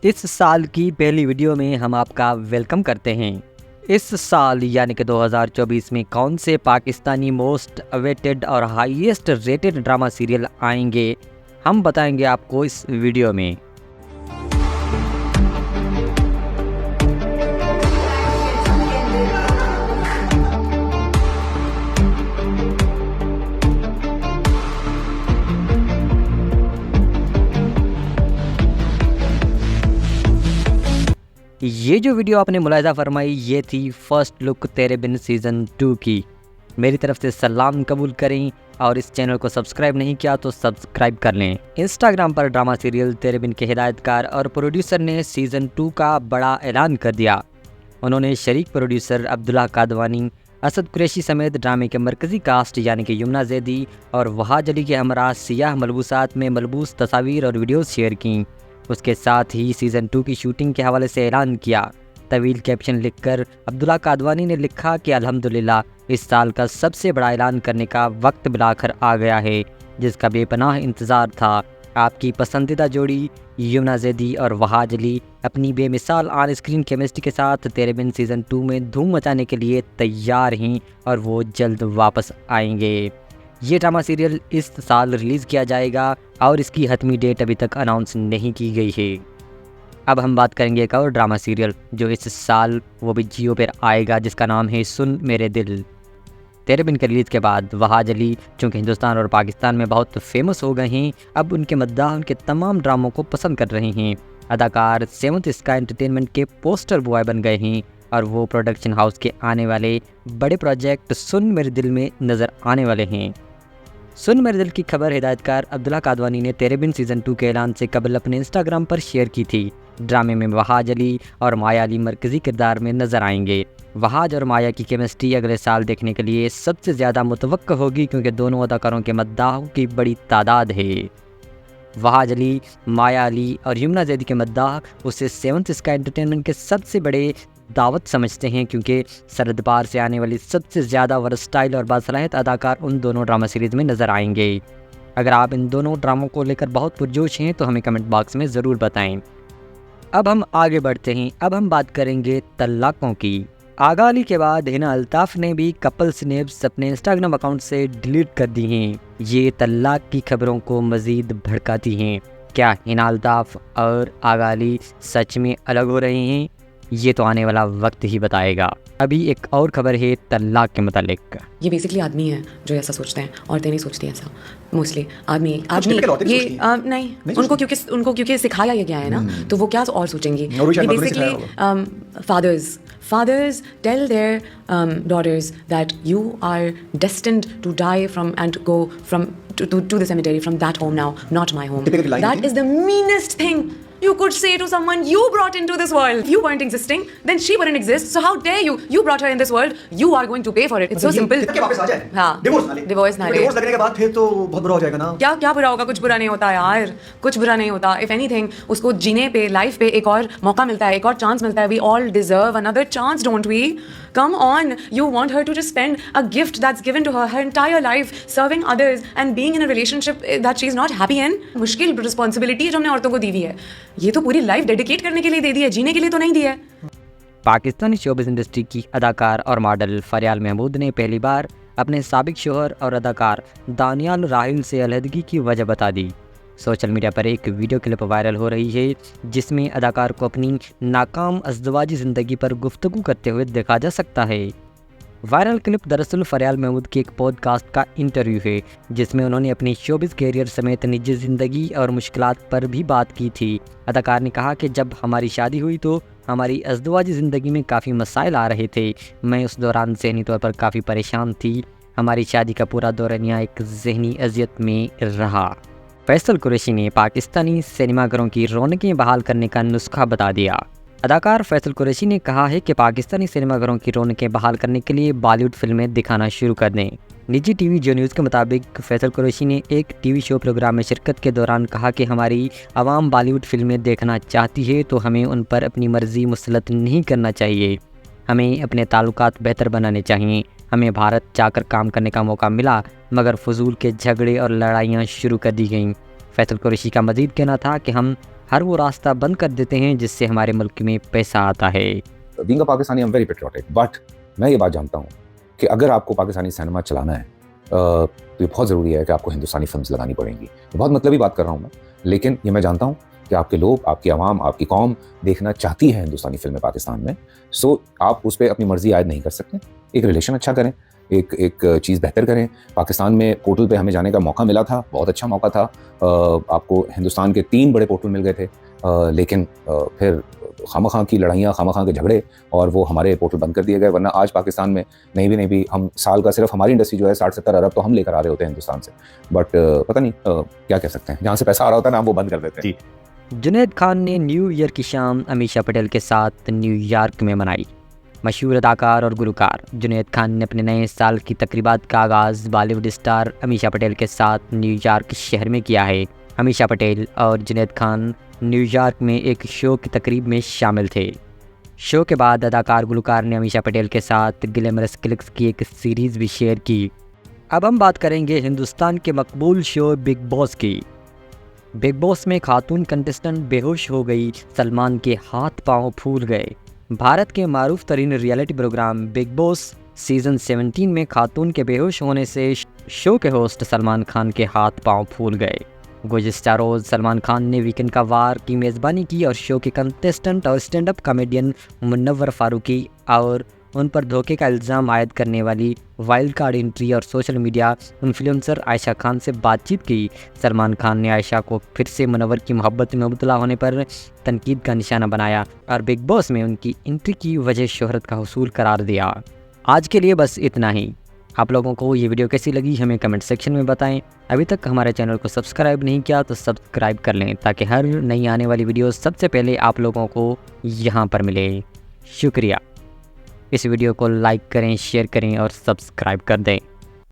इस साल की पहली वीडियो में हम आपका वेलकम करते हैं। इस साल यानी कि 2024 में कौन से पाकिस्तानी मोस्ट अवेटेड और हाईएस्ट रेटेड ड्रामा सीरियल आएंगे, हम बताएंगे आपको इस वीडियो में। ये जो वीडियो आपने मुलाहिज़ा फरमाई, ये थी फर्स्ट लुक तेरे बिन सीज़न 2 की। मेरी तरफ से सलाम कबूल करें और इस चैनल को सब्सक्राइब नहीं किया तो सब्सक्राइब कर लें। इंस्टाग्राम पर ड्रामा सीरियल तेरे बिन के हिदायतकार और प्रोड्यूसर ने सीज़न 2 का बड़ा ऐलान कर दिया। उन्होंने शरीक प्रोड्यूसर अब्दुल्ला कादवानी, असद कुरैशी समेत ड्रामे के मरकज़ी कास्ट यानी कि यमुना जैदी और वहाज अली के हमरा सियाह मलबूसात में मलबूस तस्वीर और वीडियोज़ शेयर की। उसके साथ ही सीज़न 2 की शूटिंग के हवाले से ऐलान किया। तवील कैप्शन लिखकर अब्दुल्ला कादवानी ने लिखा कि अल्हम्दुलिल्लाह, इस साल का सबसे बड़ा ऐलान करने का वक्त बिलाकर आ गया है, जिसका बेपनाह इंतज़ार था। आपकी पसंदीदा जोड़ी यमुना जैदी और वहाज अली अपनी बेमिसाल ऑन स्क्रीन केमिस्ट्री के साथ तेरे बिन सीज़न 2 में धूम मचाने के लिए तैयार हैं और वो जल्द वापस आएंगे। ये ड्रामा सीरियल इस साल रिलीज़ किया जाएगा और इसकी हतमी डेट अभी तक अनाउंस नहीं की गई है। अब हम बात करेंगे एक और ड्रामा सीरियल जो इस साल वो भी जियो पर आएगा, जिसका नाम है सुन मेरे दिल। तेरे बिन के रिलीज़ के बाद वहाज अली चूँकि हिंदुस्तान और पाकिस्तान में बहुत फेमस हो गए हैं, अब उनके मद्दाह उनके तमाम ड्रामों को पसंद कर रहे हैं। अदाकार सेवंथ स्काई एंटरटेनमेंट के पोस्टर बॉय बन गए हैं और वो प्रोडक्शन हाउस के आने वाले बड़े प्रोजेक्ट सुन मेरे दिल में नज़र आने वाले हैं। सुन मेरे दिल की खबर हिदायतकार अब्दुल्ला कादवानी ने तेरे बिन सीज़न 2 के ऐलान से कबल अपने इंस्टाग्राम पर शेयर की थी। ड्रामे में वहाज अली और माया अली मरकज़ी किरदार में नज़र आएंगे। वहाज और माया की केमिस्ट्री अगले साल देखने के लिए सबसे ज़्यादा मुतवक्का होगी, क्योंकि दोनों अदाकारों के मद्दाहों की बड़ी तादाद है। वहाज अली, माया अली और यमुना जैदी के मद्दाह उसे सेवंथ स्काई एंटरटेनमेंट के सबसे बड़े दावत समझते हैं, क्योंकि सरहद पार से आने वाली सबसे ज़्यादा वर्सटाइल और बासलाहियत अदाकार उन दोनों ड्रामा सीरीज़ में नज़र आएंगे। अगर आप इन दोनों ड्रामों को लेकर बहुत पुरजोश हैं तो हमें कमेंट बॉक्स में ज़रूर बताएं। अब हम आगे बढ़ते हैं। अब हम बात करेंगे तलाक़ों की। आगा अली के बाद हिना अल्ताफ़ ने भी कपल स्नैप्स अपने इंस्टाग्राम अकाउंट से डिलीट कर दी हैं। ये तलाक़ की खबरों को मज़ीद भड़काती हैं। क्या हिना अल्ताफ़ और आगा अली सच में अलग हो रहे हैं? ये तो आने वाला वक्त ही बताएगा। अभी एक और खबर है तलाक के मुतालिक। ये बेसिकली आदमी है जो ऐसा सोचते हैं, औरतें नहीं सोचती ऐसा। मोस्टली आदमी ये नहीं उनको क्योंकि सिखाया ये गया है ना, तो वो क्या और सोचेंगे। Basically fathers tell their daughters that you are destined to die from and go from to the cemetery from that home now, not my home. That is the meanest thing you could say to someone you brought into this world. If you weren't existing, then she wouldn't exist. So how dare you? You brought her in this world. You are going to pay for it. It's so simple. वापस आ जाए। हाँ, divorce ना ले। Divorce लगने के बाद फिर तो बहुत बुरा हो जाएगा ना। क्या बुरा होगा? कुछ बुरा नहीं होता यार, कुछ बुरा नहीं होता। If anything, उसको जीने पे, लाइफ पे एक और मौका मिलता है, एक और चांस मिलता है। We all deserve another chance, don't we? Come on, you want her to just spend a gift that's given to her entire life, serving others and being in a relationship that she's not happy in. मुश्किल responsibility जो हमने औरतों को दी हुई है, ये तो पूरी लाइफ डेडिकेट करने के लिए दे दी है, जीने के लिए तो नहीं दी है। पाकिस्तानी शोबिज़ इंडस्ट्री की अदाकार और मॉडल फरियाल महमूद ने पहली बार अपने साबिक शोहर और अदाकार दानियाल राहिल से अलहदगी की वजह बता दी। सोशल मीडिया पर एक वीडियो क्लिप वायरल हो रही है, जिसमें अदाकार को अपनी नाकाम अज़दवाजी ज़िंदगी पर गुफ्तगू करते हुए देखा जा सकता है। वायरल क्लिप दरअसल फरियाल महमूद की एक पॉडकास्ट का इंटरव्यू है, जिसमें उन्होंने अपनी शोबिज़ कैरियर समेत निजी ज़िंदगी और मुश्किलात पर भी बात की थी। अदाकार ने कहा कि जब हमारी शादी हुई तो हमारी अज़दवाजी ज़िंदगी में काफ़ी मसाइल आ रहे थे। मैं उस दौरान ज़हनी तौर पर काफ़ी परेशान थी। हमारी शादी का पूरा दौरानिया एक ज़हनी अजियत में रहा। फैसल कुरैशी ने पाकिस्तानी सिनेमाघरों की रौनकें बहाल करने का नुस्खा बता दिया। अदाकार फैसल कुरैशी ने कहा है कि पाकिस्तानी सिनेमाघरों की रौनकें बहाल करने के लिए बॉलीवुड फिल्में दिखाना शुरू कर दें। निजी टीवी जो न्यूज़ के मुताबिक फैसल कुरैशी ने एक टीवी शो प्रोग्राम में शिरकत के दौरान कहा कि हमारी आवाम बॉलीवुड फिल्में देखना चाहती है तो हमें उन पर अपनी मर्ज़ी मुसलत नहीं करना चाहिए। हमें अपने ताल्लुकात बेहतर बनाने चाहिए। हमें भारत जाकर काम करने का मौका मिला, मगर फजूल के झगड़े और लड़ाइयाँ शुरू कर दी गईं। फैसल कुरैशी का मज़ीद कहना था कि हम हर वो रास्ता बंद कर देते हैं जिससे हमारे मुल्क में पैसा आता है। Being a Pakistani I am very patriotic, but मैं ये बात जानता हूँ कि अगर आपको पाकिस्तानी सिनेमा चलाना है तो ये बहुत ज़रूरी है कि आपको हिंदुस्तानी फिल्म्स लगानी पड़ेंगी। बहुत मतलबी बात कर रहा हूँ मैं, लेकिन ये मैं जानता हूँ कि आपके लोग, आपकी आवाम, आपकी कौम देखना चाहती है हिंदुस्तानी फिल्में पाकिस्तान में। सो आप उस पर अपनी मर्जी आयद नहीं कर सकते। एक रिलेशन अच्छा करें, एक चीज़ बेहतर करें। पाकिस्तान में पोर्टल पे हमें जाने का मौका मिला था, बहुत अच्छा मौका था। आपको हिंदुस्तान के 3 बड़े पोर्टल मिल गए थे, लेकिन फिर खामखा की लड़ाइयाँ, खामखा के झगड़े, और वो हमारे पोर्टल बंद कर दिए गए। वरना आज पाकिस्तान में नहीं भी हम साल का सिर्फ हमारी इंडस्ट्री जो है 60-70 अरब तो हम लेकर आ रहे होते हैं हिंदुस्तान से। बट पता नहीं क्या कह सकते हैं, जहाँ से पैसा आ रहा होता है ना, वो बंद कर देते हैं। जुनैद खान ने न्यू ईयर की शाम अमीषा पटेल के साथ न्यूयॉर्क में मनाई। मशहूर अदाकार और गुलकार जुनैद खान ने अपने नए साल की तकरीबात का आगाज़ बॉलीवुड स्टार अमीषा पटेल के साथ न्यूयॉर्क शहर में किया है। अमीषा पटेल और जुनैद खान न्यूयॉर्क में एक शो की तकरीब में शामिल थे। शो के बाद अदाकार गुलकार ने अमीषा पटेल के साथ ग्लैमरस क्लिक्स की एक सीरीज़ भी शेयर की। अब हम बात करेंगे हिंदुस्तान के मकबूल शो बिग बॉस की। बिग बॉस में खातून कंटेस्टेंट बेहोश हो गई, सलमान के हाथ पांव फूल गए। भारत के मारूफ तरीन reality program Bigg Boss season 17 में खातून के बेहोश होने से शो के होस्ट सलमान खान के हाथ पांव फूल गए। गुज़िश्ता रोज़ सलमान खान ने वीकेंड का वार की मेज़बानी की और शो के कंटेस्टेंट और stand up comedian Munawar Faruqui और उन पर धोखे का इल्ज़ाम आयद करने वाली वाइल्ड कार्ड एंट्री और social media influencer Ayesha Khan से बातचीत की। सलमान खान ने आयशा को फिर से मुनव्वर की मोहब्बत में मुबतला होने पर तनकीद का निशाना बनाया और बिग बॉस में उनकी एंट्री की वजह शोहरत का हुसूल करार दिया। आज के लिए बस इतना ही। आप लोगों को ये वीडियो कैसी लगी हमें कमेंट सेक्शन में बताएं। अभी तक हमारे चैनल को सब्सक्राइब नहीं किया तो सब्सक्राइब कर लें ताकि हर नई आने वाली वीडियो सबसे पहले आप लोगों को यहाँ पर मिले। शुक्रिया। इस वीडियो को लाइक करें, शेयर करें और सब्सक्राइब कर दें।